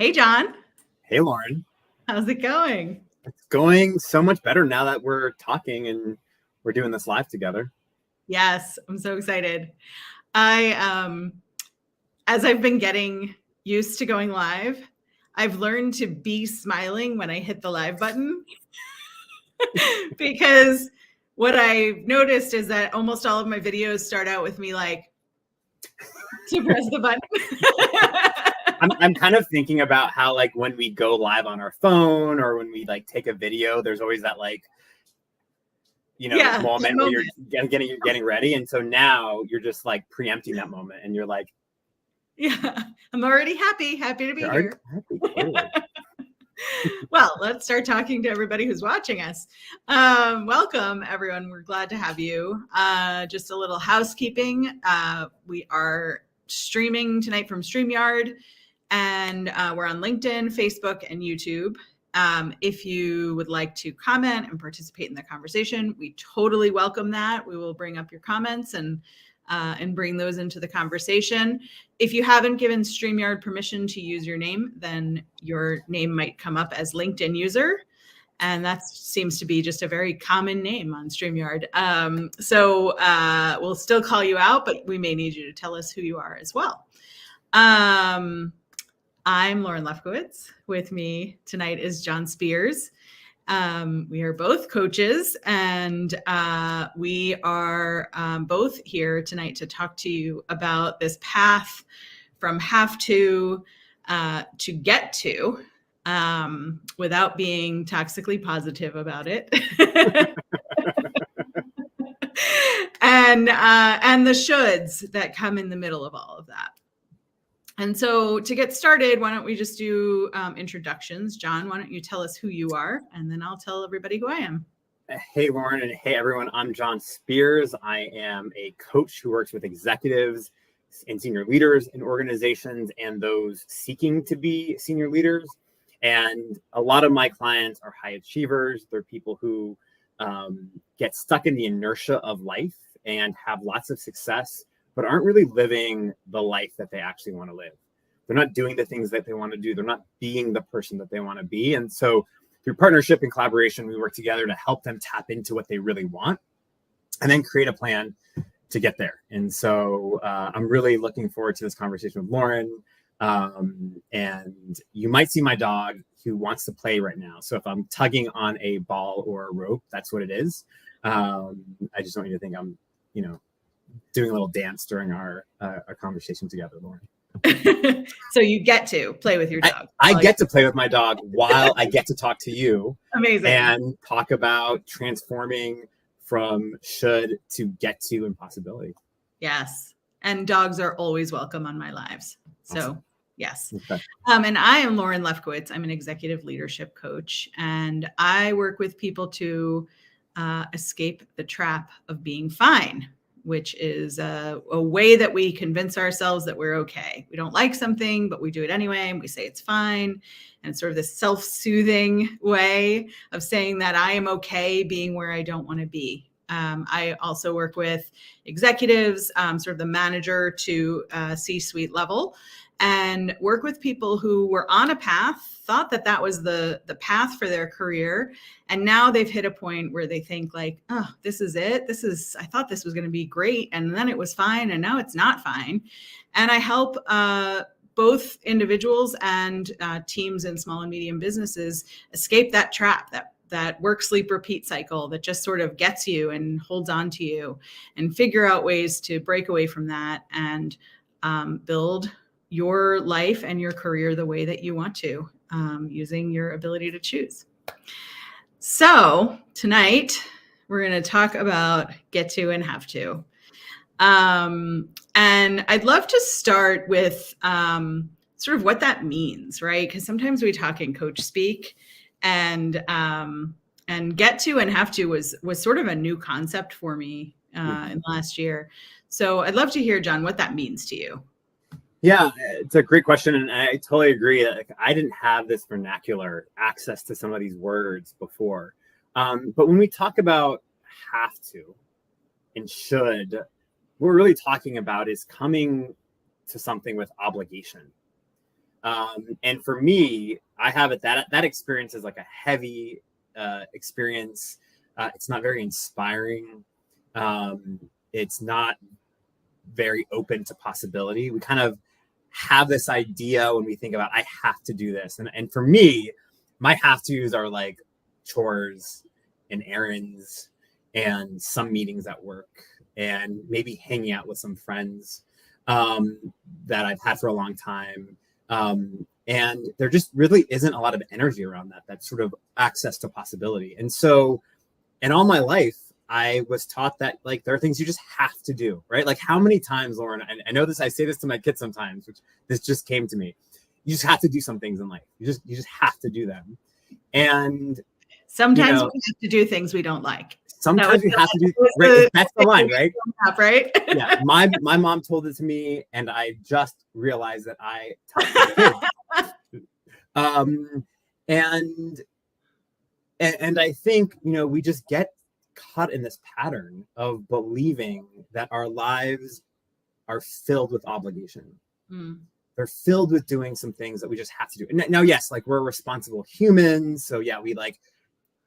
Hey, John. Hey, Lauren. How's it going? It's going so much better now that we're talking and we're doing this live together. Yes, I'm so excited. As I've been getting used to going live, I've learned to be smiling when I hit the live button because what I've noticed is that almost all of my videos start out with me like to press the button. I'm kind of thinking about how like when we go live on our phone or when we like take a video, there's always that like, moment where you're getting ready. And so now you're just like preempting that moment and you're like, yeah, I'm already happy to be here. Well, let's start talking to everybody who's watching us. Welcome, everyone. We're glad to have you. Just a little housekeeping. We are streaming tonight from StreamYard, and we're on LinkedIn, Facebook, and YouTube. If you would like to comment and participate in the conversation, we totally welcome that. We will bring up your comments and bring those into the conversation. If you haven't given StreamYard permission to use your name, then your name might come up as LinkedIn user. And that seems to be just a very common name on StreamYard. So we'll still call you out, but we may need you to tell us who you are as well. I'm Lauren Lefkowitz. With me tonight is John Spears. We are both coaches, and we are both here tonight to talk to you about this path from have to get to, without being toxically positive about it. and the shoulds that come in the middle of all of that. And so to get started, why don't we just do introductions? John, why don't you tell us who you are, and then I'll tell everybody who I am. Hey, Lauren, and hey, everyone. I'm John Spears. I am a coach who works with executives and senior leaders in organizations and those seeking to be senior leaders. And a lot of my clients are high achievers. They're people who get stuck in the inertia of life and have lots of success, but aren't really living the life that they actually want to live. They're not doing the things that they want to do. They're not being the person that they want to be. And so through partnership and collaboration, we work together to help them tap into what they really want and then create a plan to get there. And so I'm really looking forward to this conversation with Lauren. And you might see my dog who wants to play right now. So if I'm tugging on a ball or a rope, that's what it is. I just want you to think I'm, doing a little dance during our conversation together, Lauren. So you get to play with your dog. I get to play with my dog while I get to talk to you. Amazing. And talk about transforming from should to get to and possibility. Yes. And dogs are always welcome on my lives. So awesome. Yes. Okay. And I am Lauren Lefkowitz. I'm an executive leadership coach, and I work with people to escape the trap of being fine, which is a way that we convince ourselves that we're okay. We don't like something, but we do it anyway, and we say it's fine. And it's sort of this self-soothing way of saying that I am okay being where I don't want to be. I also work with executives, sort of the manager to C-suite level, and work with people who were on a path, thought that that was the path for their career. And now they've hit a point where they think like, oh, this is it. I thought this was going to be great. And then it was fine. And now it's not fine. And I help both individuals and teams in small and medium businesses escape that trap, that work, sleep, repeat cycle that just sort of gets you and holds on to you, and figure out ways to break away from that and build your life and your career the way that you want to, using your ability to choose. So tonight we're going to talk about get to and have to. And I'd love to start with sort of what that means, right? Because sometimes we talk in coach speak, and get to and have to was sort of a new concept for me in last year. So I'd love to hear, John, what that means to you. Yeah, it's a great question. And I totally agree that I didn't have this vernacular access to some of these words before. But when we talk about have to and should, what we're really talking about is coming to something with obligation. And for me, I have it that experience is like a heavy experience. It's not very inspiring. It's not very open to possibility. We kind of have this idea when we think about, I have to do this. And for me, my have to's are like chores and errands and some meetings at work and maybe hanging out with some friends that I've had for a long time. And there just really isn't a lot of energy around that sort of access to possibility. And so in all my life, I was taught that like there are things you just have to do, right? Like how many times, Lauren, and I know this, I say this to my kids sometimes, which this just came to me. You just have to do some things in life. You just have to do them. And sometimes we have to do things we don't like. Sometimes we have to do, right? That's the line, right? Right? Yeah. My mom told it to me, and I just realized that I taught my kids. And I think, we just get caught in this pattern of believing that our lives are filled with obligation. They're filled with doing some things that we just have to do. Now, yes, like we're responsible humans. So yeah, we like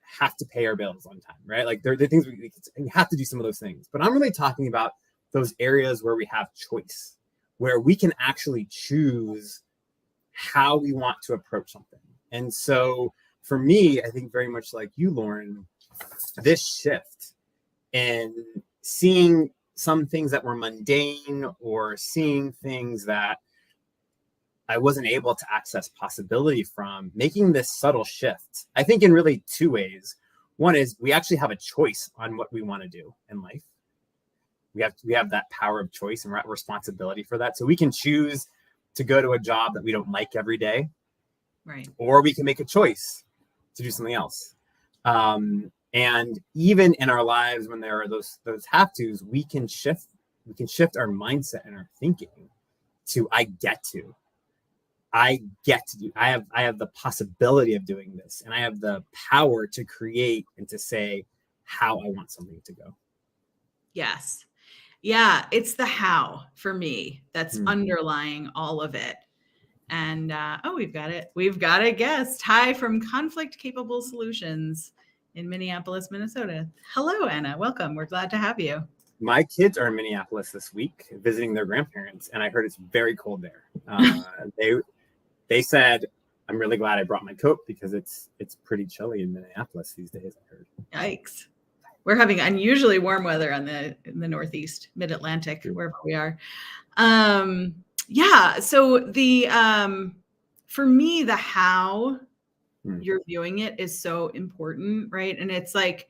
have to pay our bills on time, right? Like there are things we have to do some of those things. But I'm really talking about those areas where we have choice, where we can actually choose how we want to approach something. And so for me, I think very much like you, Lauren, this shift in seeing some things that were mundane or seeing things that I wasn't able to access possibility from, making this subtle shift, I think in really two ways. One is we actually have a choice on what we want to do in life. We have that power of choice and responsibility for that. So we can choose to go to a job that we don't like every day. Right. Or we can make a choice to do something else. And even in our lives, when there are those have tos, we can shift our mindset and our thinking to I get to do. I have the possibility of doing this, and I have the power to create and to say how I want something to go. Yes. Yeah, it's the how for me that's underlying all of it. And we've got it. We've got a guest. Hi from Conflict Capable Solutions in Minneapolis, Minnesota. Hello, Anna. Welcome. We're glad to have you. My kids are in Minneapolis this week visiting their grandparents, and I heard it's very cold there. They said, I'm really glad I brought my coat because it's pretty chilly in Minneapolis these days, I heard. Yikes. We're having unusually warm weather in the Northeast, Mid-Atlantic, wherever we are. Yeah. So for me, the how you're viewing it is so important, right? And it's like,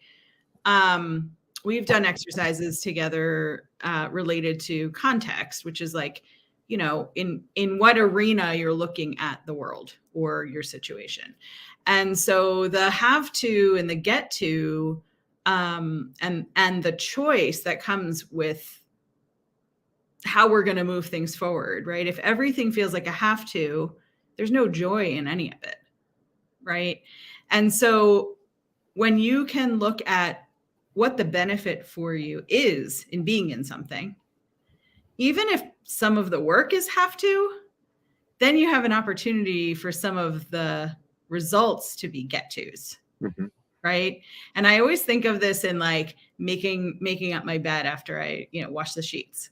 we've done exercises together related to context, which is like, in what arena you're looking at the world or your situation. And so the have to and the get to, and the choice that comes with how we're going to move things forward, right? If everything feels like a have to, there's no joy in any of it, right? And so when you can look at what the benefit for you is in being in something, even if some of the work is have to, then you have an opportunity for some of the results to be get tos. Right. And I always think of this in like making up my bed after I, wash the sheets.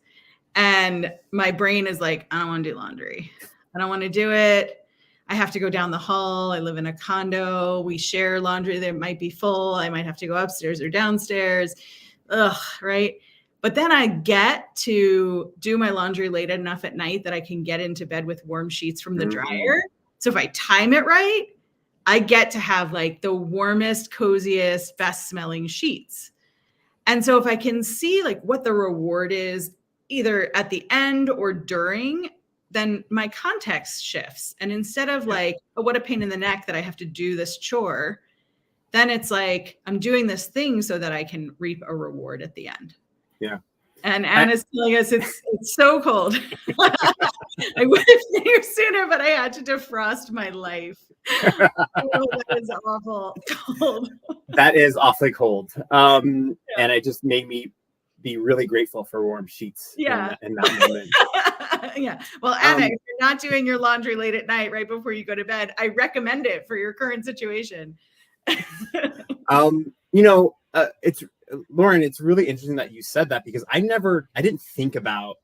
And my brain is like, I don't want to do laundry. I don't want to do it. I have to go down the hall. I live in a condo. We share laundry that might be full. I might have to go upstairs or downstairs. Right. But then I get to do my laundry late enough at night that I can get into bed with warm sheets from the dryer. So if I time it right, I get to have like the warmest, coziest, best smelling sheets. And so if I can see like what the reward is, either at the end or during, then my context shifts. And instead of like, oh, what a pain in the neck that I have to do this chore, then it's like, I'm doing this thing so that I can reap a reward at the end. Yeah. And Anna's telling us it's so cold. I would have been here sooner, but I had to defrost my life. That is awful cold. That is awfully cold. And it just made me be really grateful for warm sheets in that moment. Yeah. Well, Anna, if you're not doing your laundry late at night, right before you go to bed, I recommend it for your current situation. It's Lauren, it's really interesting that you said that, because I didn't think about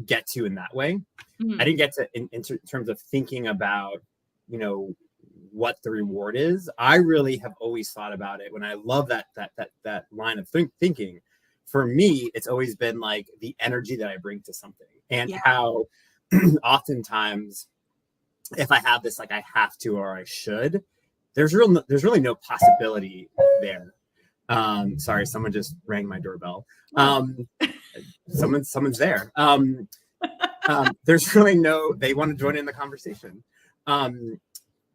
get to in that way. Mhm. I didn't get to in terms of thinking about, what the reward is. I really have always thought about it when I love that line of thinking. For me, it's always been like the energy that I bring to something, and how oftentimes if I have this, like I have to, or I should, there's really no possibility there. Sorry, someone just rang my doorbell. Someone's there. There's really they want to join in the conversation.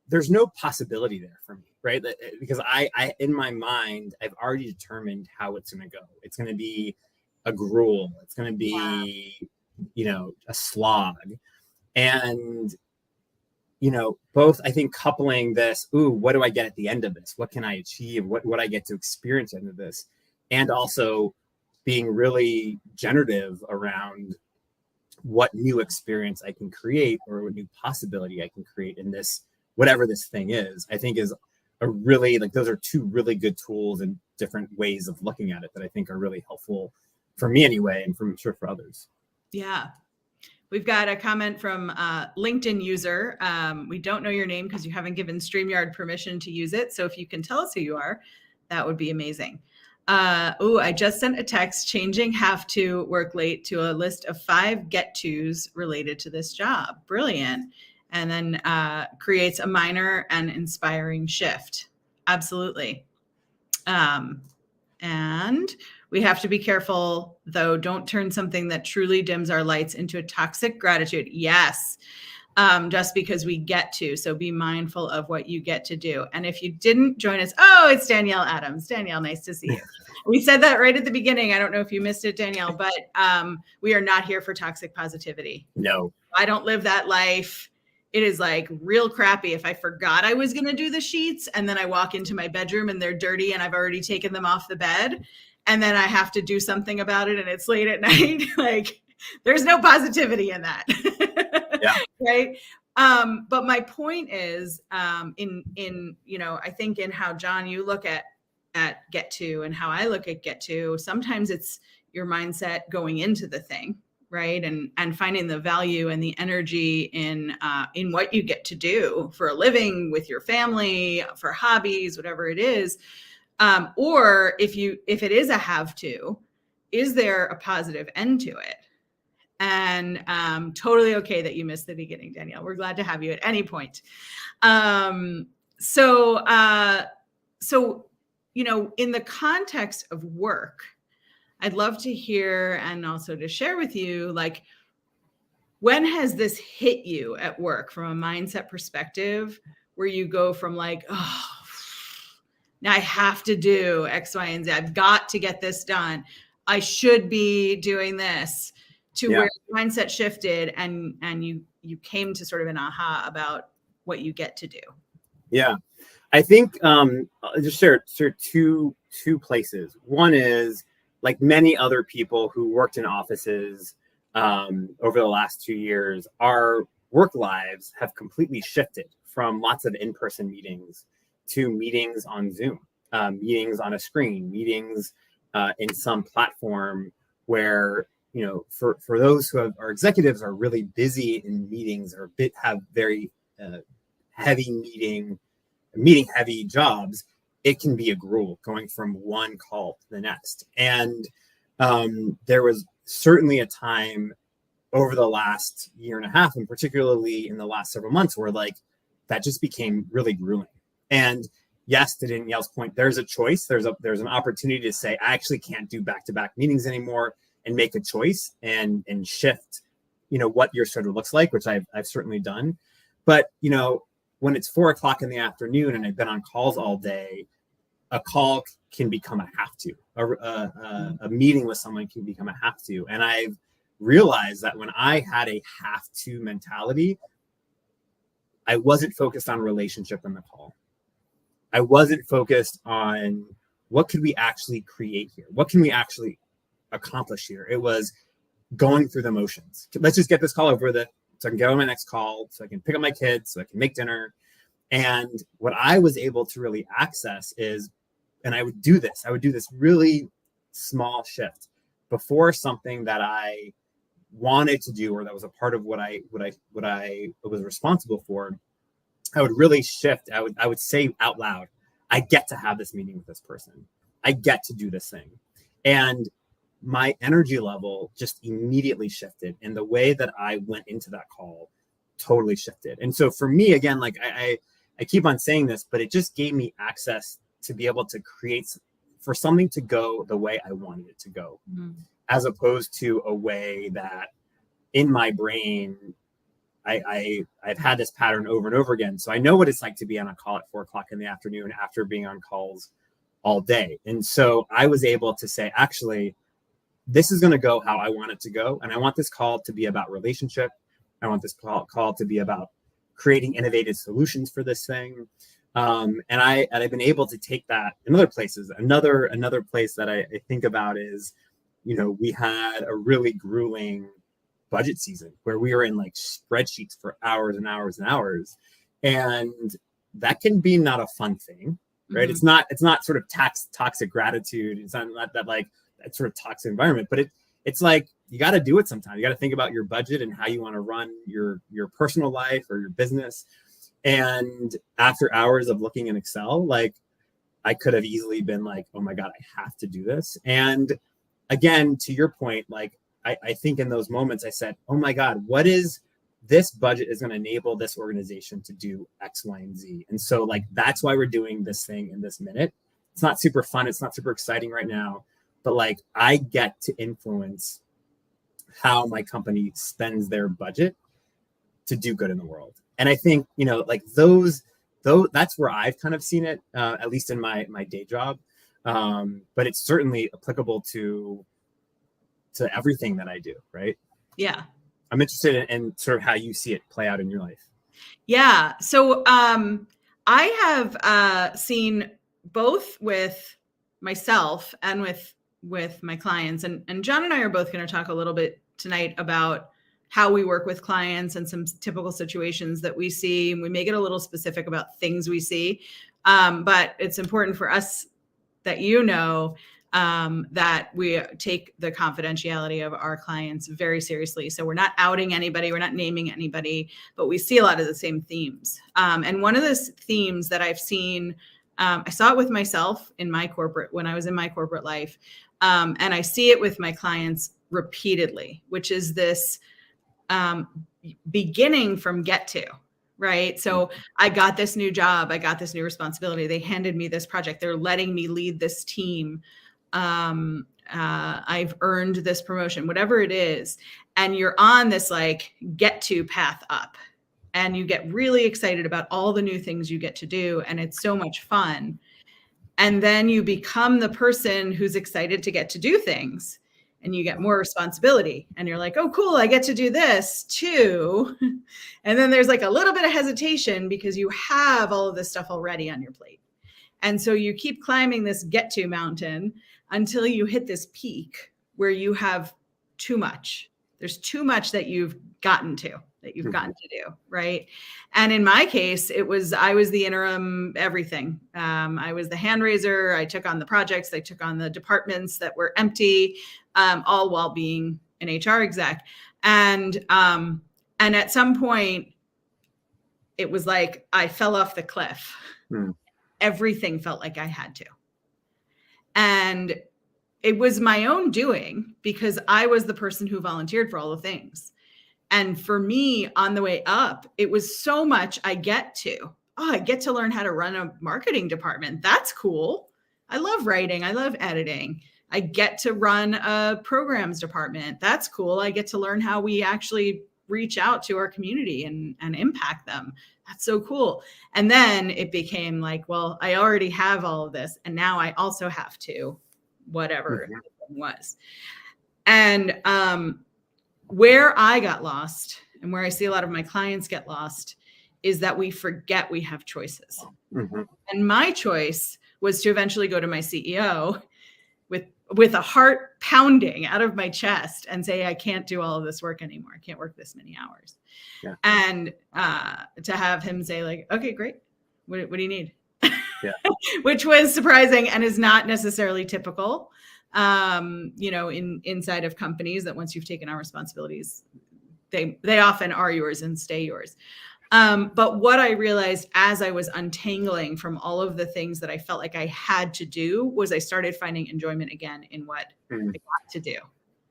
There's no possibility there for me, right? Because I in my mind, I've already determined how it's going to go. It's going to be a gruel. It's going to be, a slog. And, both, I think, coupling this, what do I get at the end of this? What can I achieve? What I get to experience at the end of this? And also being really generative around what new experience I can create, or what new possibility I can create in this, whatever this thing is, I think is a really, those are two really good tools and different ways of looking at it that I think are really helpful for me anyway, and I'm sure for others. Yeah. We've got a comment from LinkedIn user. We don't know your name because you haven't given StreamYard permission to use it. So if you can tell us who you are, that would be amazing. I just sent a text changing have to work late to a list of 5 get tos related to this job. Brilliant. And then creates a minor and inspiring shift. Absolutely. And we have to be careful, though. Don't turn something that truly dims our lights into a toxic gratitude. Yes. Just because we get to. So be mindful of what you get to do. And if you didn't join us, it's Danielle Adams. Danielle, nice to see you. We said that right at the beginning. I don't know if you missed it, Danielle, but we are not here for toxic positivity. No. I don't live that life. It is like real crappy if I forgot I was going to do the sheets and then I walk into my bedroom and they're dirty and I've already taken them off the bed, and then I have to do something about it and it's late at night. Like, there's no positivity in that. Yeah. Right. But my point is, I think in how, John, you look at get to and how I look at get to, sometimes it's your mindset going into the thing, right? And finding the value and the energy in what you get to do for a living, with your family, for hobbies, whatever it is. Or if it is a have to, is there a positive end to it? And totally okay that you missed the beginning, Danielle. We're glad to have you at any point. So in the context of work, I'd love to hear, and also to share with you, like, when has this hit you at work from a mindset perspective, where you go from like, now I have to do X, Y, and Z. I've got to get this done. I should be doing this, to where the mindset shifted and you came to sort of an aha about what you get to do. Yeah. I think I'll just share two places. One is, like many other people who worked in offices over the last 2 years, our work lives have completely shifted from lots of in-person meetings to meetings on Zoom, meetings on a screen, meetings in some platform where, for those who are executives, are really busy in meetings, or have very heavy meeting heavy jobs, it can be a gruel going from one call to the next. And there was certainly a time over the last year and a half, and particularly in the last several months, where like that just became really grueling. And yes, to Danielle's point, there's a choice. There's an opportunity to say, I actually can't do back-to-back meetings anymore, and make a choice and shift, what your schedule looks like, which I've certainly done. But, when it's 4 o'clock in the afternoon and I've been on calls all day, a call can become a have to. A meeting with someone can become a have to. And I've realized that when I had a have to mentality, I wasn't focused on relationship in the call. I wasn't focused on what could we actually create here? What can we actually accomplish here? It was, going through the motions. Let's just get this call over with it so I can get on my next call, so I can pick up my kids, so I can make dinner. And what I was able to really access is, and I would do this really small shift before something that I wanted to do or that was a part of what I was responsible for. I would really shift. I would say out loud, I get to have this meeting with this person. I get to do this thing. And my energy level just immediately shifted. And the way that I went into that call totally shifted. And so for me, again, like I keep on saying this, but it just gave me access to be able to create for something to go the way I wanted it to go, as opposed to a way that in my brain, I've had this pattern over and over again. So I know what it's like to be on a call at 4:00 in the afternoon after being on calls all day. And so I was able to say, actually, this is going to go how I want it to go. And I want this call to be about relationship. I want this call to be about creating innovative solutions for this thing. And I've been able to take that in other places. Another place that I think about is, we had a really grueling budget season where we were in like spreadsheets for hours and hours and hours. And that can be not a fun thing, right? It's not sort of toxic gratitude. It's not that like that sort of toxic environment, but it's like, you got to do it sometimes. You got to think about your budget and how you want to run your personal life or your business. And after hours of looking in Excel, like I could have easily been like, oh my God, I have to do this. And again, to your point, like I think in those moments I said, oh my God, what is this budget is going to enable this organization to do X, Y, and Z. And so like, that's why we're doing this thing in this minute. It's not super fun. It's not super exciting right now, but like I get to influence how my company spends their budget to do good in the world. And I think, like that's where I've kind of seen it, at least in my day job. But it's certainly applicable to everything that I do, right? Yeah. I'm interested in sort of how you see it play out in your life. Yeah. So I have seen both with myself and with my clients, and John and I are both going to talk a little bit tonight about how we work with clients and some typical situations that we see. We may get a little specific about things we see, but it's important for us that that we take the confidentiality of our clients very seriously. So we're not outing anybody, we're not naming anybody, but we see a lot of the same themes. And one of the themes that I've seen, I saw it with myself when I was in my corporate life, and I see it with my clients repeatedly, which is this beginning from get to, right? So I got this new job, I got this new responsibility. They handed me this project. They're letting me lead this team. I've earned this promotion, whatever it is. And you're on this like get to path up, and you get really excited about all the new things you get to do. And it's so much fun. And then you become the person who's excited to get to do things, and you get more responsibility, and you're like, oh, cool, I get to do this too. And then there's like a little bit of hesitation because you have all of this stuff already on your plate. And so you keep climbing this get to mountain until you hit this peak where you have too much. There's too much that you've gotten to do, right? And in my case, I was the interim everything. I was the hand raiser. I took on the projects. I took on the departments that were empty, all while being an HR exec. And at some point, it was like I fell off the cliff. Everything felt like I had to. And it was my own doing because I was the person who volunteered for all the things. And for me, on the way up, it was so much I get to learn how to run a marketing department. That's cool. I love writing. I love editing. I get to run a programs department. That's cool. I get to learn how we actually reach out to our community and impact them. That's so cool. And then it became like, well, I already have all of this, and now I also have to, whatever it was. And where I got lost, and where I see a lot of my clients get lost, is that we forget we have choices. And my choice was to eventually go to my CEO with a heart pounding out of my chest and say, I can't do all of this work anymore. I can't work this many hours. Yeah. And to have him say like, okay, great. What do you need? Yeah. Which was surprising and is not necessarily typical, inside of companies, that once you've taken on responsibilities, they often are yours and stay yours. But what I realized as I was untangling from all of the things that I felt like I had to do was I started finding enjoyment again in what I got to do,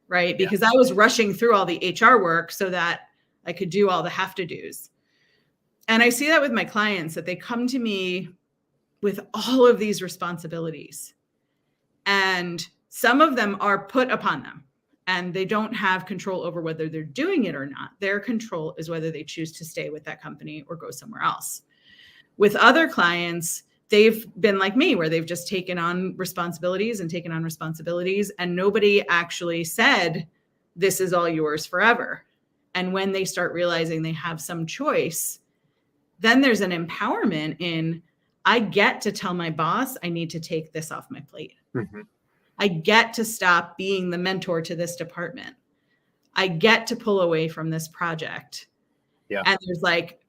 right? Because I was rushing through all the HR work so that I could do all the have to do's. And I see that with my clients, that they come to me with all of these responsibilities, and some of them are put upon them, and they don't have control over whether they're doing it or not. Their control is whether they choose to stay with that company or go somewhere else. With other clients, they've been like me, where they've just taken on responsibilities, and nobody actually said, this is all yours forever. And when they start realizing they have some choice, then there's an empowerment in, I get to tell my boss, I need to take this off my plate. Mm-hmm. I get to stop being the mentor to this department. I get to pull away from this project. Yeah. And there's like,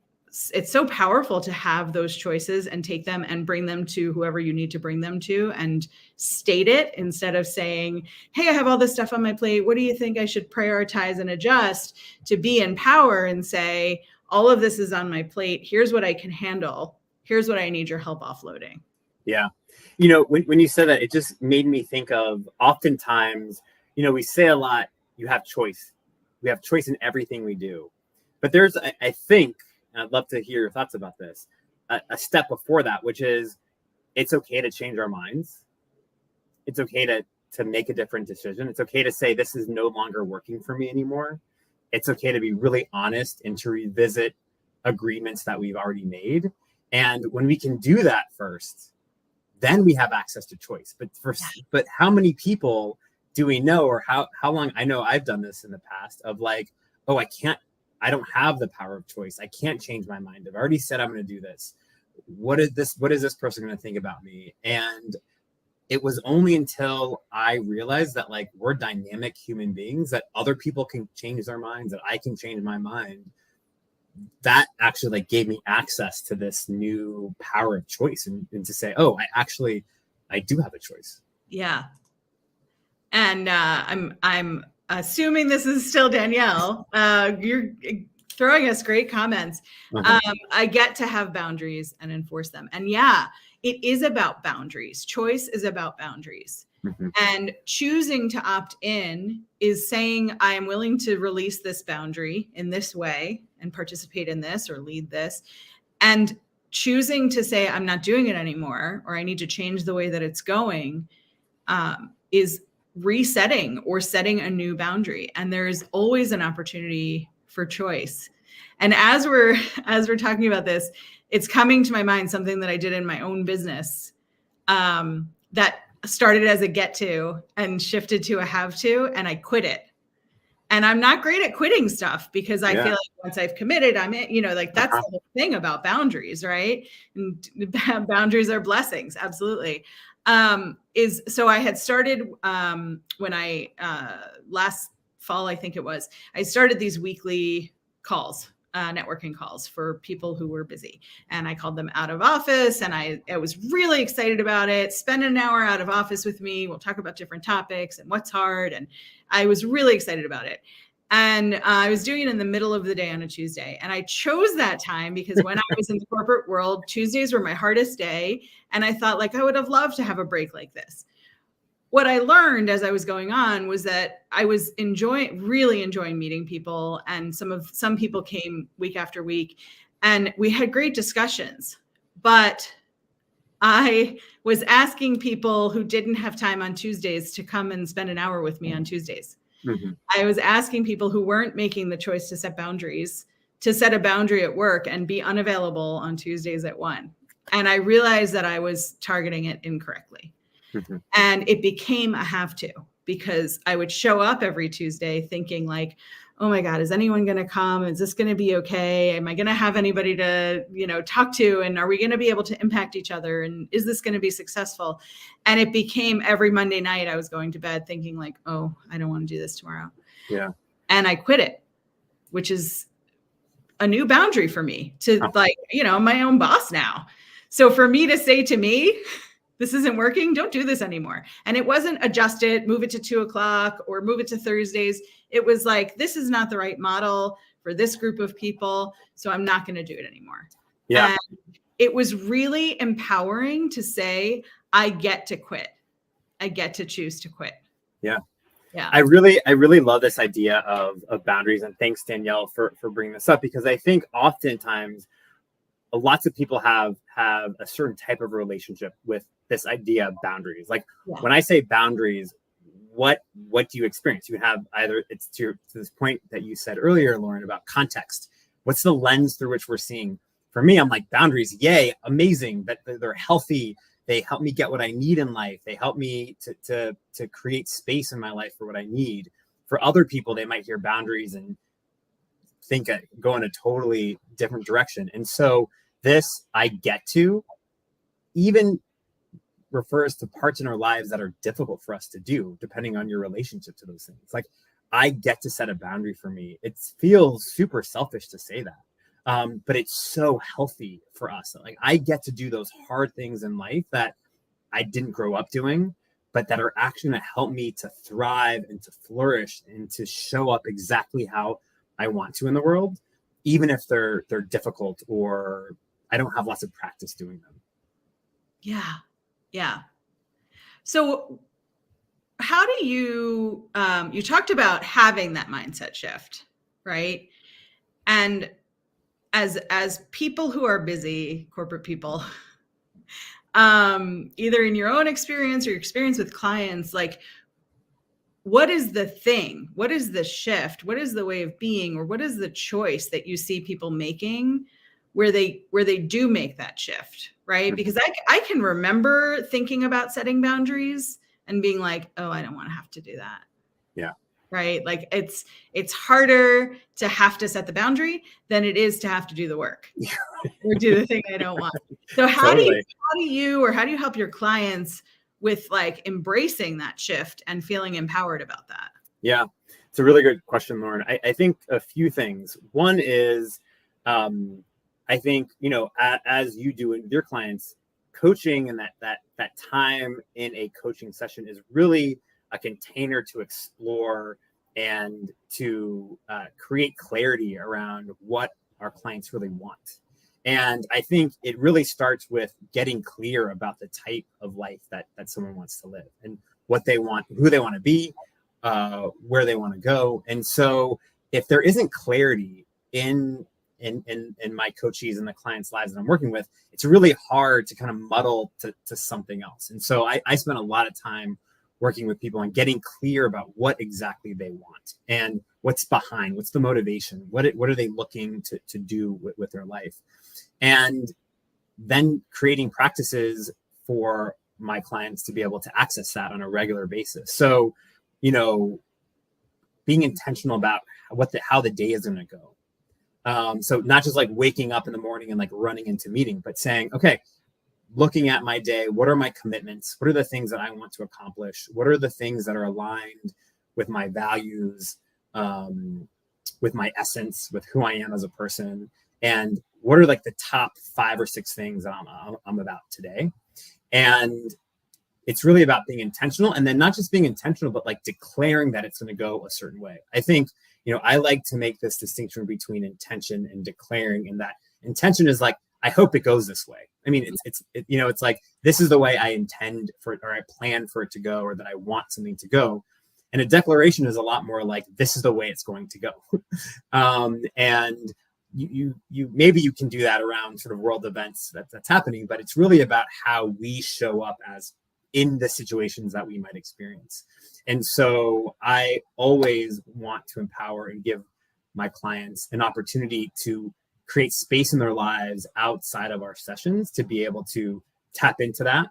it's so powerful to have those choices and take them and bring them to whoever you need to bring them to, and state it instead of saying, hey, I have all this stuff on my plate. What do you think I should prioritize and adjust? To be in power and say, all of this is on my plate. Here's what I can handle. Here's what I need your help offloading. Yeah. You know, when you said that, it just made me think of, oftentimes, we say a lot, you have choice. We have choice in everything we do. But there's, I think, and I'd love to hear your thoughts about this, a step before that, which is, it's okay to change our minds. It's okay to make a different decision. It's okay to say, this is no longer working for me anymore. It's okay to be really honest and to revisit agreements that we've already made. And when we can do that first, then we have access to choice. But how many people do we know, or how long? I know I've done this in the past of like, oh, I don't have the power of choice. I can't change my mind. I've already said I'm going to do this. What is this person going to think about me? And it was only until I realized that like, we're dynamic human beings, that other people can change their minds, that I can change my mind, that actually like gave me access to this new power of choice, and to say, oh, I do have a choice. Yeah. And I'm assuming this is still Danielle. You're throwing us great comments. I get to have boundaries and enforce them. And yeah, it is about boundaries. Choice is about boundaries. Mm-hmm. And choosing to opt in is saying, I am willing to release this boundary in this way and participate in this or lead this. And choosing to say, I'm not doing it anymore, or I need to change the way that it's going, is resetting or setting a new boundary. And there is always an opportunity for choice. And as we're talking about this, it's coming to my mind something that I did in my own business, that started as a get to and shifted to a have to, and I quit it. And I'm not great at quitting stuff, because I feel like once I've committed, I'm in, like that's the whole thing about boundaries, right? And boundaries are blessings. Absolutely. So I had started, when I, last fall, I think it was, I started these weekly calls, networking calls for people who were busy, and I called them out of office, and I was really excited about it. Spend an hour out of office with me. We'll talk about different topics and what's hard. And I was really excited about it. And I was doing it in the middle of the day on a Tuesday. And I chose that time because when I was in the corporate world, Tuesdays were my hardest day. And I thought, like, I would have loved to have a break like this. What I learned as I was going on was that I was really enjoying meeting people. And some people came week after week, and we had great discussions. But I was asking people who didn't have time on Tuesdays to come and spend an hour with me on Tuesdays. Mm-hmm. I was asking people who weren't making the choice to set boundaries to set a boundary at work and be unavailable on Tuesdays at 1. And I realized that I was targeting it incorrectly. Mm-hmm. And it became a have to, because I would show up every Tuesday thinking like, oh my God, is anyone going to come? Is this going to be okay? Am I going to have anybody to, talk to? And are we going to be able to impact each other? And is this going to be successful? And it became every Monday night I was going to bed thinking like, oh, I don't want to do this tomorrow. Yeah. And I quit it, which is a new boundary for me to I'm my own boss now. So for me to say to me, this isn't working, don't do this anymore. And it wasn't adjust it, move it to 2:00 or move it to Thursdays. It was like, this is not the right model for this group of people. So I'm not going to do it anymore. Yeah. And it was really empowering to say, I get to quit. I get to choose to quit. Yeah. Yeah. I really love this idea of boundaries. And thanks, Danielle, for bringing this up, because I think oftentimes lots of people have a certain type of relationship with this idea of boundaries. Like when I say boundaries, what do you experience? You have either it's to this point that you said earlier, Lauren, about context. What's the lens through which we're seeing? For me, I'm like, boundaries, yay, amazing, that they're healthy. They help me get what I need in life. They help me to create space in my life for what I need. For other people, they might hear boundaries and think go in a totally different direction. And so this I get to even refers to parts in our lives that are difficult for us to do, depending on your relationship to those things. Like, I get to set a boundary for me. It feels super selfish to say that. But it's so healthy for us. Like, I get to do those hard things in life that I didn't grow up doing, but that are actually going to help me to thrive and to flourish and to show up exactly how I want to in the world, even if they're difficult or I don't have lots of practice doing them. Yeah. Yeah. So how do you, you talked about having that mindset shift, right? And as people who are busy, corporate people, either in your own experience or your experience with clients, like, what is the thing? What is the shift? What is the way of being, or what is the choice that you see people making where they do make that shift, right? Because I can remember thinking about setting boundaries and being like, oh, I don't want to have to do that. Yeah. Right. Like it's harder to have to set the boundary than it is to have to do the work or do the thing I don't want. So how do you help your clients with like embracing that shift and feeling empowered about that? Yeah, it's a really good question, Lauren. I think a few things. One is, I think, as you do with your clients, coaching and that time in a coaching session is really a container to explore and to create clarity around what our clients really want. And I think it really starts with getting clear about the type of life that someone wants to live and what they want, who they want to be, where they want to go. And so if there isn't clarity in my coaches and the clients' lives that I'm working with, it's really hard to kind of muddle to something else. And so I spend a lot of time working with people and getting clear about what exactly they want and what's behind, what's the motivation, what are they looking to do with their life, and then creating practices for my clients to be able to access that on a regular basis. So, being intentional about how the day is going to go. So not just like waking up in the morning and like running into meeting, but saying, okay, looking at my day, what are my commitments? What are the things that I want to accomplish? What are the things that are aligned with my values, with my essence, with who I am as a person? And what are like the top 5 or 6 things that I'm about today? And it's really about being intentional, and then not just being intentional, but like declaring that it's going to go a certain way. I think, I like to make this distinction between intention and declaring, and that intention is like, I hope it goes this way. I mean, it's like, this is the way I intend for it, or I plan for it to go, or that I want something to go. And a declaration is a lot more like, this is the way it's going to go. And you maybe you can do that around sort of world events that's happening, but it's really about how we show up as in the situations that we might experience. And so I always want to empower and give my clients an opportunity to create space in their lives outside of our sessions to be able to tap into that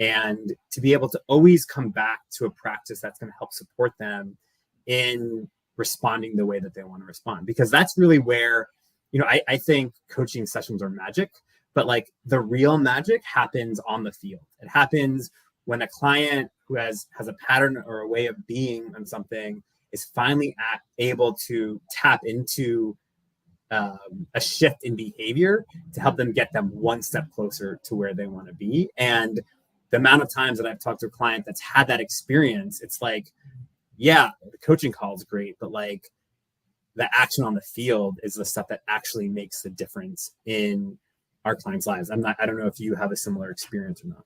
and to be able to always come back to a practice that's going to help support them in responding the way that they want to respond. Because that's really where, I think coaching sessions are magic, but like the real magic happens on the field. It happens when a client who has a pattern or a way of being on something is finally able to tap into a shift in behavior to help them get them one step closer to where they want to be. And the amount of times that I've talked to a client that's had that experience, it's like, yeah, the coaching call is great, but like the action on the field is the stuff that actually makes the difference in our clients' lives. I don't know if you have a similar experience or not.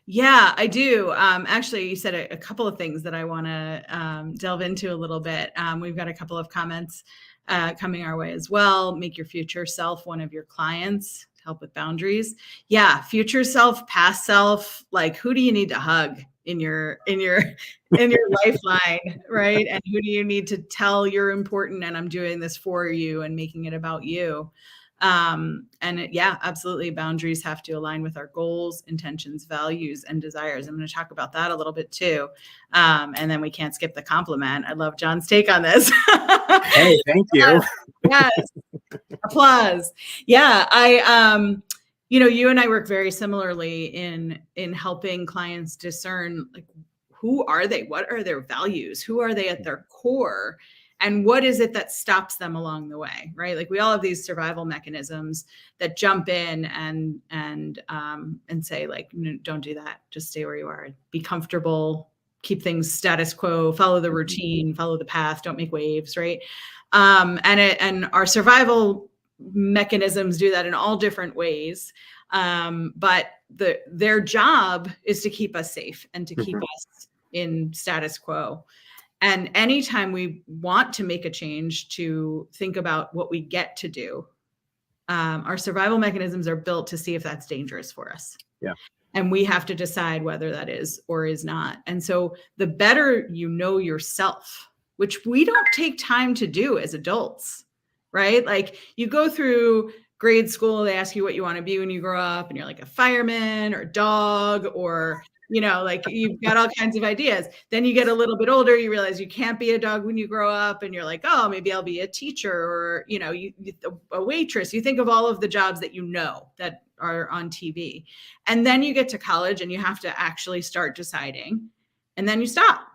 Yeah, I do. Actually, you said a couple of things that I want to delve into a little bit. We've got a couple of comments coming our way as well. Make your future self one of your clients to help with boundaries. Yeah, future self, past self. Like, who do you need to hug in your lifeline, right? And who do you need to tell you're important and I'm doing this for you and making it about you? Yeah, absolutely. Boundaries have to align with our goals, intentions, values, and desires. I'm going to talk about that a little bit too. And then we can't skip the compliment. I love John's take on this. Hey, thank you. Yes. Applause. Yeah. You and I work very similarly in helping clients discern, like, who are they? What are their values? Who are they at their core? And what is it that stops them along the way, right? Like, we all have these survival mechanisms that jump in and say, like, no, don't do that. Just stay where you are. Be comfortable. Keep things status quo. Follow the routine. Follow the path. Don't make waves, right? And our survival mechanisms do that in all different ways. But their job is to keep us safe and to keep us in status quo. And anytime we want to make a change, to think about what we get to do, our survival mechanisms are built to see if that's dangerous for us. Yeah. And we have to decide whether that is or is not. And so the better you know yourself, which we don't take time to do as adults, right? Like, you go through grade school, they ask you what you want to be when you grow up, and you're like a fireman or a dog, or like, you've got all kinds of ideas. Then you get a little bit older, you realize you can't be a dog when you grow up, and you're like, oh, maybe I'll be a teacher, or a waitress. You think of all of the jobs that are on TV. And then you get to college and you have to actually start deciding, and then you stop.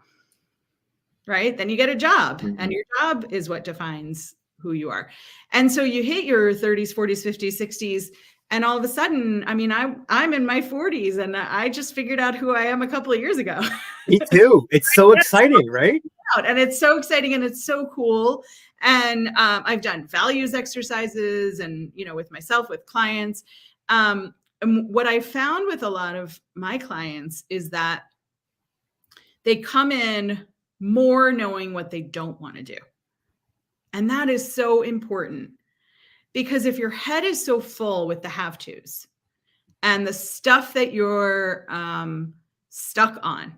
Right? Then you get a job, and your job is what defines who you are. And so you hit your 30s, 40s, 50s, 60s, and all of a sudden, I mean, I'm in my 40s, and I just figured out who I am a couple of years ago. Me too. It's so exciting, right? And it's so exciting, and it's so cool. And I've done values exercises, and with myself, with clients. And what I found with a lot of my clients is that they come in more knowing what they don't want to do. And that is so important, because if your head is so full with the have tos and the stuff that you're stuck on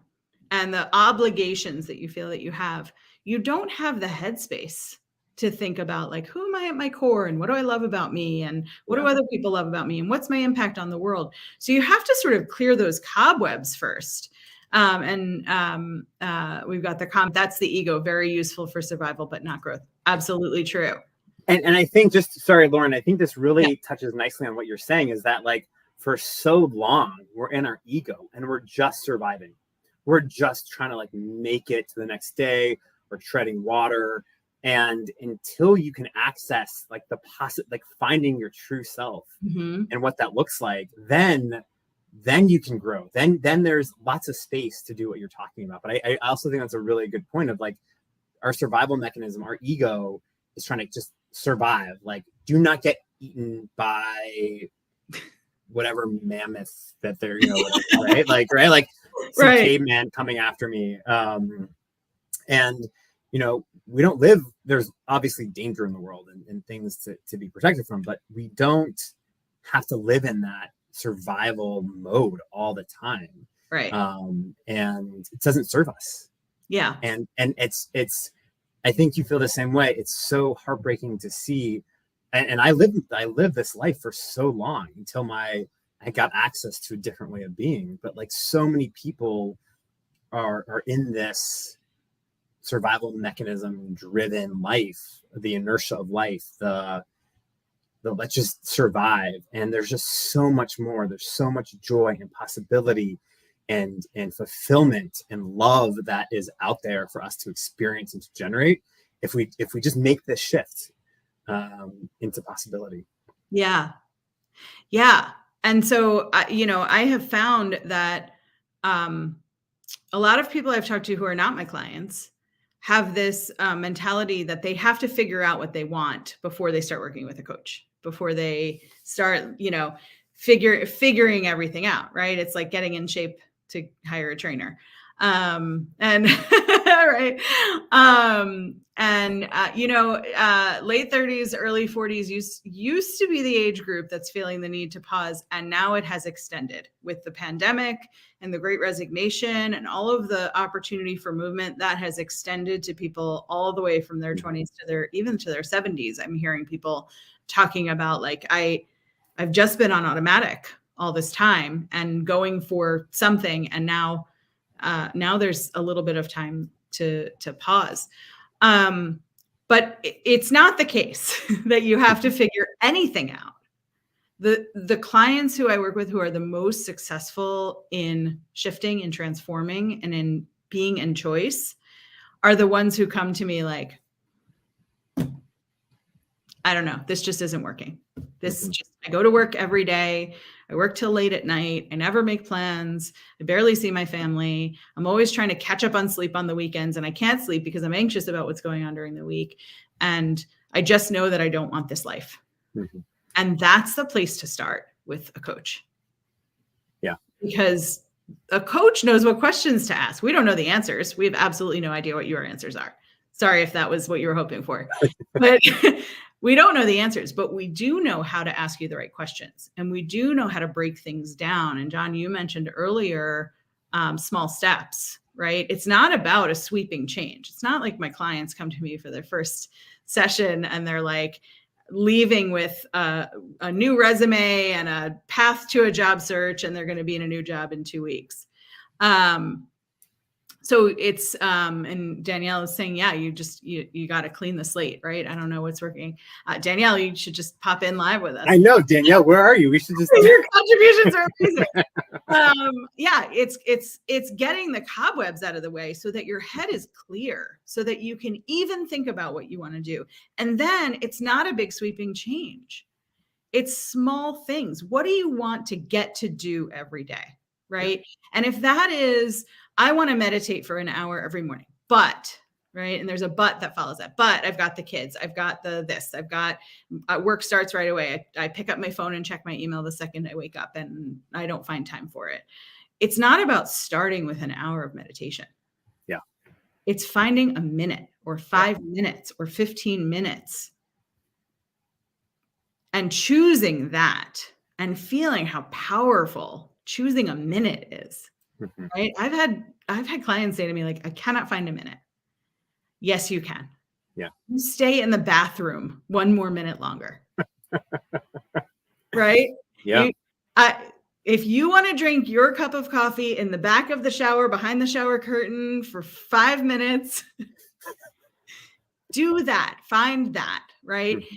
and the obligations that you feel that you don't have the headspace to think about, like, who am I at my core, and what do I love about me, and what do other people love about me, and what's my impact on the world? So you have to sort of clear those cobwebs first. We've got the that's the ego, very useful for survival, but not growth. Absolutely true. And I think, sorry, Lauren, I think this really touches nicely on what you're saying, is that, like, for so long, we're in our ego and we're just surviving. We're just trying to, like, make it to the next day, or treading water. And until you can access, like, like finding your true self and what that looks like, then you can grow. Then there's lots of space to do what you're talking about. But I also think that's a really good point of, like, our survival mechanism, our ego is trying to just survive. Like, do not get eaten by whatever mammoth that they're, right? Like some caveman coming after me. And, we don't live, there's obviously danger in the world and things to be protected from, but we don't have to live in that survival mode all the time. Right. And it doesn't serve us. Yeah. And it's, I think you feel the same way. It's so heartbreaking to see. And I lived this life for so long until I got access to a different way of being. But, like, so many people are in this survival mechanism driven life, the inertia of life, the let's just survive. And there's just so much more. There's so much joy and possibility and fulfillment and love that is out there for us to experience and to generate if we just make this shift into possibility. Yeah. And so, I have found that a lot of people I've talked to who are not my clients have this mentality that they have to figure out what they want before they start working with a coach, before they start, figuring everything out, right? It's like getting in shape to hire a trainer. Right. Late 30s, early 40s used to be the age group that's feeling the need to pause. And now it has extended with the pandemic and the Great Resignation and all of the opportunity for movement that has extended to people all the way from their 20s to even to their 70s. I'm hearing people talking about like, I've just been on automatic all this time and going for something. And now there's a little bit of time to pause. But it's not the case that you have to figure anything out. The clients who I work with who are the most successful in shifting and transforming and in being in choice are the ones who come to me like, I don't know, this just isn't working. I go to work every day. I work till late at night. I never make plans. I barely see my family. I'm always trying to catch up on sleep on the weekends, and I can't sleep because I'm anxious about what's going on during the week. And I just know that I don't want this life. Mm-hmm. And that's the place to start with a coach. Yeah. Because a coach knows what questions to ask. We don't know the answers. We have absolutely no idea what your answers are. Sorry if that was what you were hoping for. But we don't know the answers, but we do know how to ask you the right questions. And we do know how to break things down. And John, you mentioned earlier, small steps, right? It's not about a sweeping change. It's not like my clients come to me for their first session and they're like leaving with a new resume and a path to a job search, and they're going to be in a new job in 2 weeks. So it's, and Danielle is saying, yeah, you got to clean the slate, right? I don't know what's working. Danielle, you should just pop in live with us. I know, Danielle, where are you? We should just. Your contributions are amazing. Yeah, it's getting the cobwebs out of the way so that your head is clear, so that you can even think about what you want to do. And then it's not a big sweeping change. It's small things. What do you want to get to do every day? Right. Yeah. And if that is, I want to meditate for an hour every morning, but, right. And there's a but that follows that, but I've got the kids, I've got I've got work starts right away. I pick up my phone and check my email the second I wake up, and I don't find time for it. It's not about starting with an hour of meditation. Yeah. It's finding a minute or 5 minutes or 15 minutes and choosing that and feeling how powerful choosing a minute is. Mm-hmm. Right. I've had clients say to me, like, I cannot find a minute. Yes, you can. Yeah. You stay in the bathroom 1 more minute longer. Right. Yeah. If you want to drink your cup of coffee in the back of the shower, behind the shower curtain for 5 minutes, do that, find that. Right. Mm-hmm.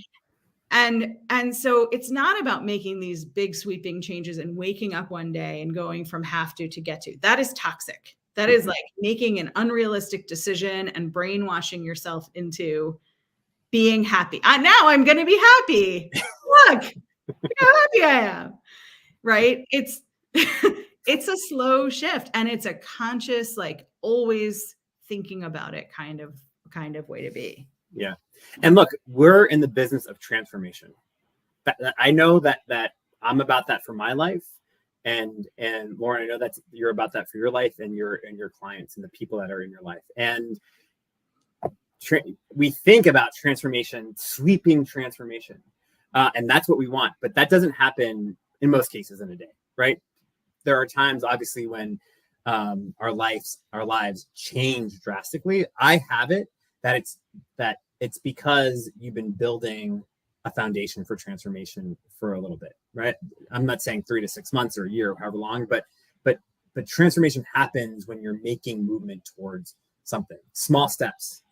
And so it's not about making these big sweeping changes and waking up one day and going from have to get to. That is toxic. That is like making an unrealistic decision and brainwashing yourself into being happy. Now I'm going to be happy. Look how happy I am. Right? It's a slow shift, and it's a conscious, like, always thinking about it kind of way to be. Yeah. And look, we're in the business of transformation. I know that I'm about that for my life. And Lauren, I know that you're about that for your life and your clients and the people that are in your life. And we think about transformation, sweeping transformation. And that's what we want. But that doesn't happen in most cases in a day, right? There are times, obviously, when our lives change drastically. I have it that it's because you've been building a foundation for transformation for a little bit, right? I'm not saying 3 to 6 months or a year or however long, but transformation happens when you're making movement towards something, small steps.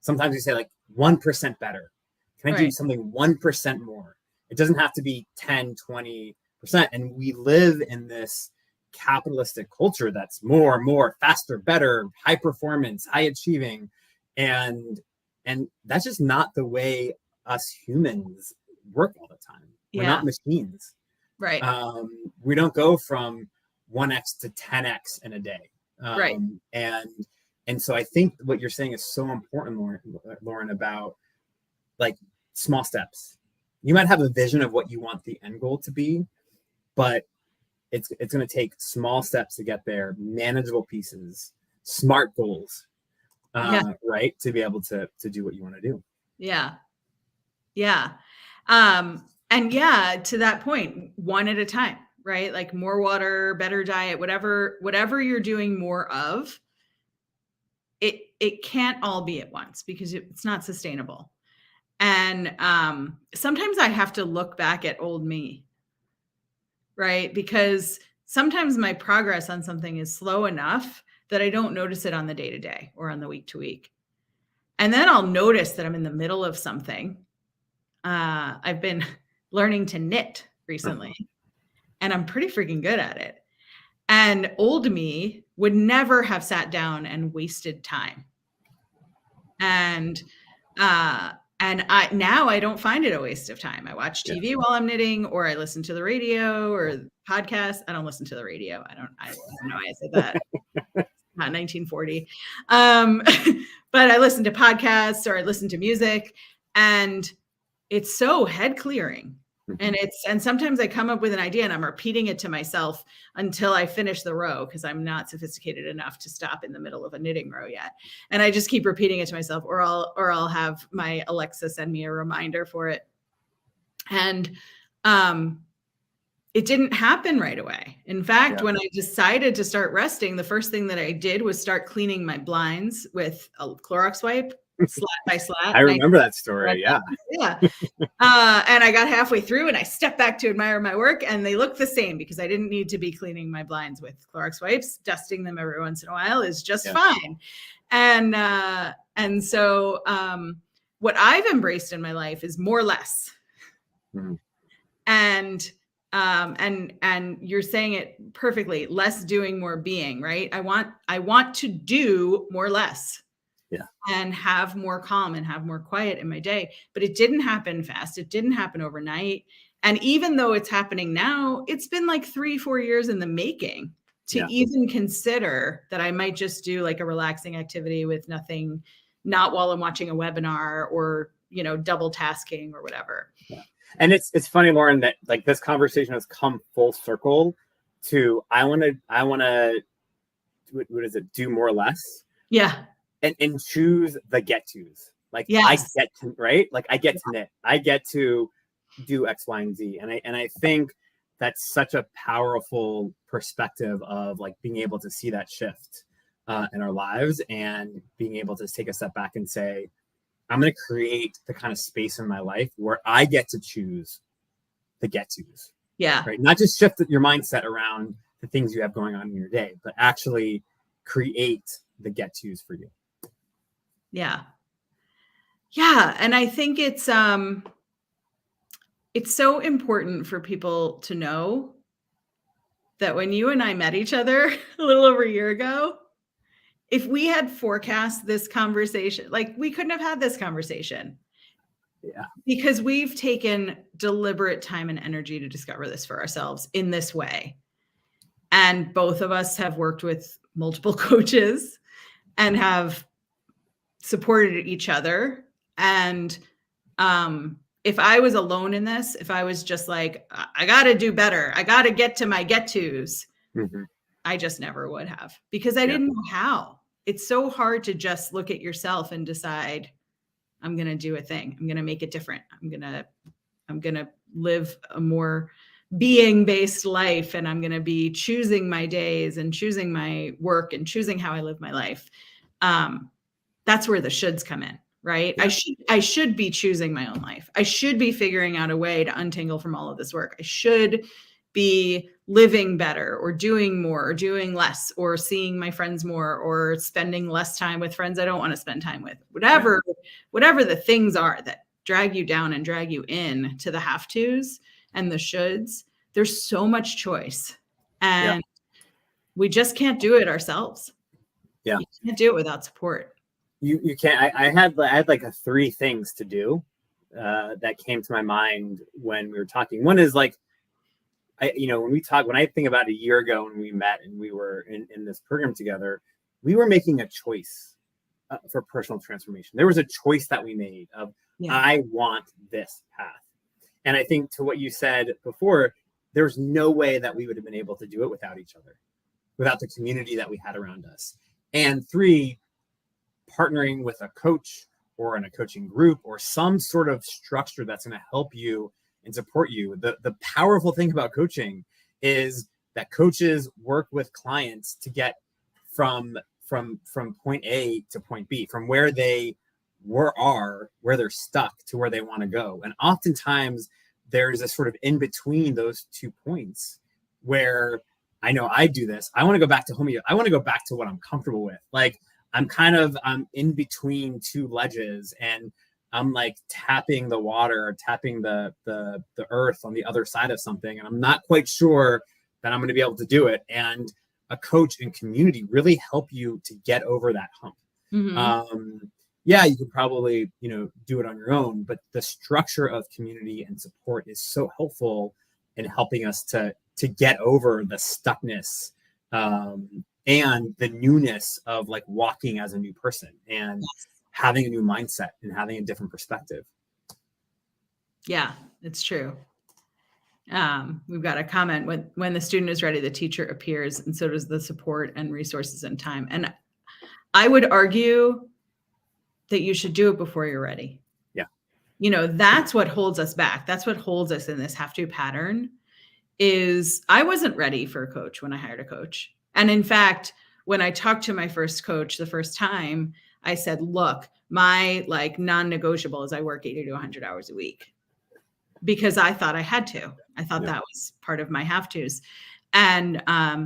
Sometimes we say like 1% better. Can I do something 1% more? It doesn't have to be 10, 20%. And we live in this capitalistic culture that's more, faster, better, high performance, high achieving. And that's just not the way us humans work all the time. We're not machines. Right. We don't go from 1x to 10x in a day. Right. And so I think what you're saying is so important, Lauren, about like small steps. You might have a vision of what you want the end goal to be, but it's going to take small steps to get there, manageable pieces, smart goals, right? To be able to do what you want to do. Yeah. Yeah. And yeah, to that point, one at a time, right? Like more water, better diet, whatever you're doing more of, it can't all be at once because it's not sustainable. And sometimes I have to look back at old me, right? Because sometimes my progress on something is slow enough that I don't notice it on the day to day or on the week to week. And then I'll notice that I'm in the middle of something. I've been learning to knit recently, and I'm pretty freaking good at it. And old me would never have sat down and wasted time. And now I don't find it a waste of time. I watch TV while I'm knitting, or I listen to the radio or podcasts. I don't listen to the radio. I don't know why I said that. Not 1940. But I listen to podcasts or I listen to music, and it's so head clearing. And sometimes I come up with an idea and I'm repeating it to myself until I finish the row, because I'm not sophisticated enough to stop in the middle of a knitting row yet. And I just keep repeating it to myself, or I'll have my Alexa send me a reminder for it. And it didn't happen right away. In fact, when I decided to start resting, the first thing that I did was start cleaning my blinds with a Clorox wipe, slat by slat. I remember that story. Yeah. And I got halfway through and I stepped back to admire my work, and they looked the same because I didn't need to be cleaning my blinds with Clorox wipes. Dusting them every once in a while is just fine. And so what I've embraced in my life is more less. And you're saying it perfectly. Less doing, more being, right? I want to do more less. And have more calm and have more quiet in my day. But it didn't happen fast. It didn't happen overnight. And even though it's happening now, it's been like 3-4 years in the making to even consider that I might just do like a relaxing activity with nothing, not while I'm watching a webinar or, double tasking or whatever. And it's funny, Lauren, that like this conversation has come full circle to, I want to, what is it? Do more or less. Yeah. And choose the get tos. Like I get to, right? Like I get to knit. I get to do X, Y, and Z. And I think that's such a powerful perspective of like being able to see that shift in our lives, and being able to take a step back and say, I'm going to create the kind of space in my life where I get to choose the get tos. Yeah. Right. Not just shift your mindset around the things you have going on in your day, but actually create the get tos for you. Yeah. Yeah. And I think it's so important for people to know that when you and I met each other a little over a year ago, if we had forecast this conversation, like we couldn't have had this conversation. Yeah. Because we've taken deliberate time and energy to discover this for ourselves in this way. And both of us have worked with multiple coaches and have supported each other. And if I was alone in this, if I was just like, I got to do better, I got to get to my get tos, I just never would have, because I didn't know how. It's so hard to just look at yourself and decide, I'm going to do a thing. I'm going to make it different. I'm going to live a more being-based life, and I'm going to be choosing my days and choosing my work and choosing how I live my life. That's where the shoulds come in, right? Yeah. I should be choosing my own life. I should be figuring out a way to untangle from all of this work. I should be living better or doing more or doing less or seeing my friends more or spending less time with friends I don't want to spend time with. Whatever the things are that drag you down and drag you in to the have tos and the shoulds, there's so much choice. And we just can't do it ourselves. Yeah. You can't do it without support. You can't. I had like a 3 things to do that came to my mind when we were talking. One is like, when I think about a year ago when we met and we were in this program together, we were making a choice for personal transformation. There was a choice that we made of, I want this path. And I think to what you said before, there's no way that we would have been able to do it without each other, without the community that we had around us. And 3, partnering with a coach or in a coaching group or some sort of structure that's going to help you and support you. The powerful thing about coaching is that coaches work with clients to get from point A to point B, from where they where they're stuck to where they want to go. And oftentimes there's a sort of in between those 2 points where I know I do this. I want to go back to home. I want to go back to what I'm comfortable with. Like I'm in between 2 ledges and I'm like tapping the water, tapping the earth on the other side of something. And I'm not quite sure that I'm going to be able to do it. And a coach and community really help you to get over that hump. Mm-hmm. You could probably, do it on your own, but the structure of community and support is so helpful in helping us to get over the stuckness and the newness of like walking as a new person and having a new mindset and having a different perspective. Yeah, it's true. We've got a comment, when the student is ready, the teacher appears, and so does the support and resources and time. And I would argue that you should do it before you're ready. Yeah. That's what holds us back. That's what holds us in this have to pattern is I wasn't ready for a coach when I hired a coach. And in fact, when I talked to my first coach the first time, I said, look, my like non-negotiable is I work 80 to 100 hours a week because I thought I had to. I thought that was part of my have tos. And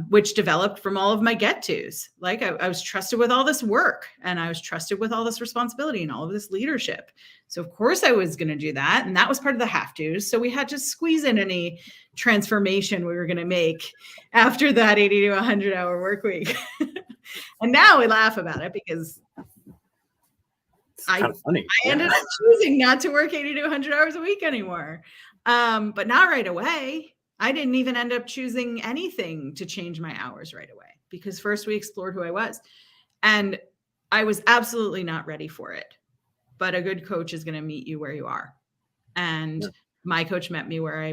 which developed from all of my get tos. Like I was trusted with all this work and I was trusted with all this responsibility and all of this leadership. So of course I was going to do that. And that was part of the have tos. So we had to squeeze in any transformation we were going to make after that 80 to 100 hour work week. And now we laugh about it because I ended up choosing not to work 80 to 100 hours a week anymore. But not right away. I didn't even end up choosing anything to change my hours right away because first we explored who I was. And I was absolutely not ready for it. But a good coach is going to meet you where you are. And my coach met me where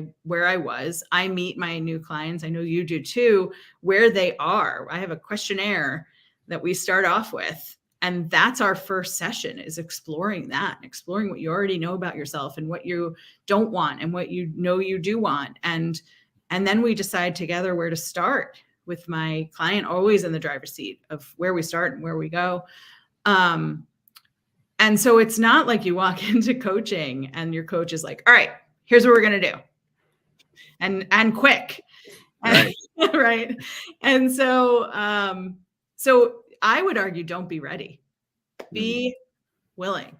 I was. I meet my new clients. I know you do too, where they are. I have a questionnaire that we start off with. And that's our first session, is exploring that, exploring what you already know about yourself and what you don't want and what you know you do want. And then we decide together where to start, with my client always in the driver's seat of where we start and where we go. And so it's not like you walk into coaching and your coach is like, all right, here's what we're going to do. And quick. Right. Right. And so I would argue, don't be ready. Be willing.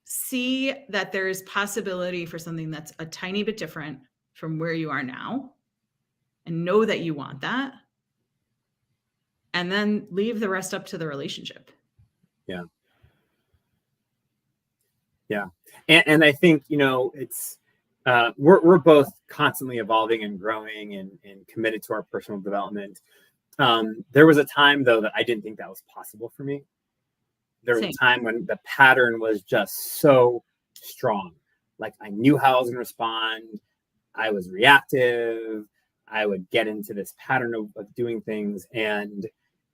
See that there is possibility for something that's a tiny bit different from where you are now, and know that you want that. And then leave the rest up to the relationship. Yeah. Yeah. And I think, it's, we're both constantly evolving and growing and committed to our personal development. There was a time though that I didn't think that was possible for me. There was a time when the pattern was just so strong. Like I knew how I was going to respond. I was reactive. I would get into this pattern of doing things. And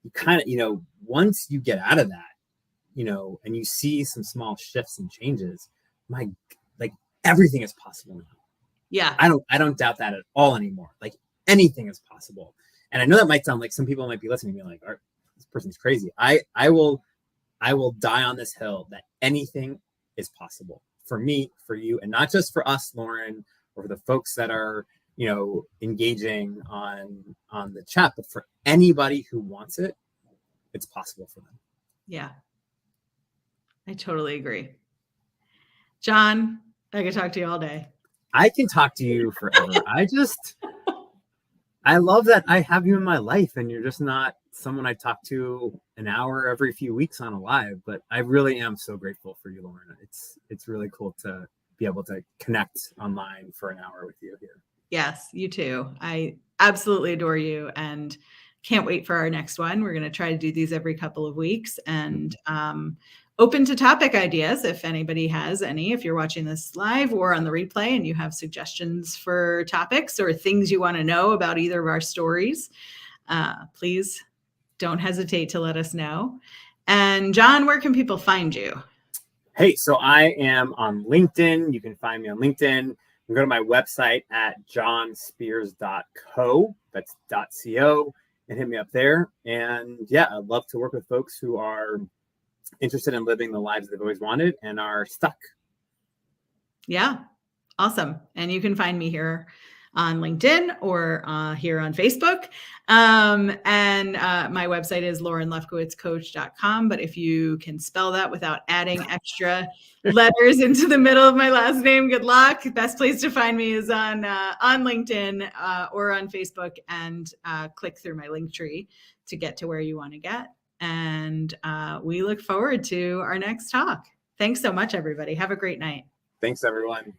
you kind of, once you get out of that, and you see some small shifts and changes, everything is possible now. Yeah. I don't doubt that at all anymore. Like anything is possible. And I know that might sound like some people might be listening to me like, this person's crazy. I will die on this hill that anything is possible for me, for you, and not just for us, Lauren, or for the folks that are engaging on the chat. But for anybody who wants it, it's possible for them. Yeah, I totally agree. John, I could talk to you all day. I can talk to you forever. I love that I have you in my life, and you're just not someone I talk to an hour every few weeks on a live, but I really am so grateful for you, Lauren. It's really cool to be able to connect online for an hour with you here. Yes, you too. I absolutely adore you and can't wait for our next one. We're going to try to do these every couple of weeks, and open to topic ideas if anybody has any. If you're watching this live or on the replay and you have suggestions for topics or things you want to know about either of our stories, please don't hesitate to let us know. And John, where can people find you? Hey, so I am on LinkedIn. You can find me on LinkedIn. You can go to my website at johnspears.co. That's .co, and hit me up there. And yeah, I'd love to work with folks who are interested in living the lives they've always wanted and are stuck. Yeah, awesome. And you can find me here on LinkedIn or here on Facebook. And my website is laurenlefkowitzcoach.com. But if you can spell that without adding extra letters into the middle of my last name, good luck. Best place to find me is on LinkedIn or on Facebook, and click through my link tree to get to where you want to get. And we look forward to our next talk. Thanks so much, everybody. Have a great night. Thanks, everyone.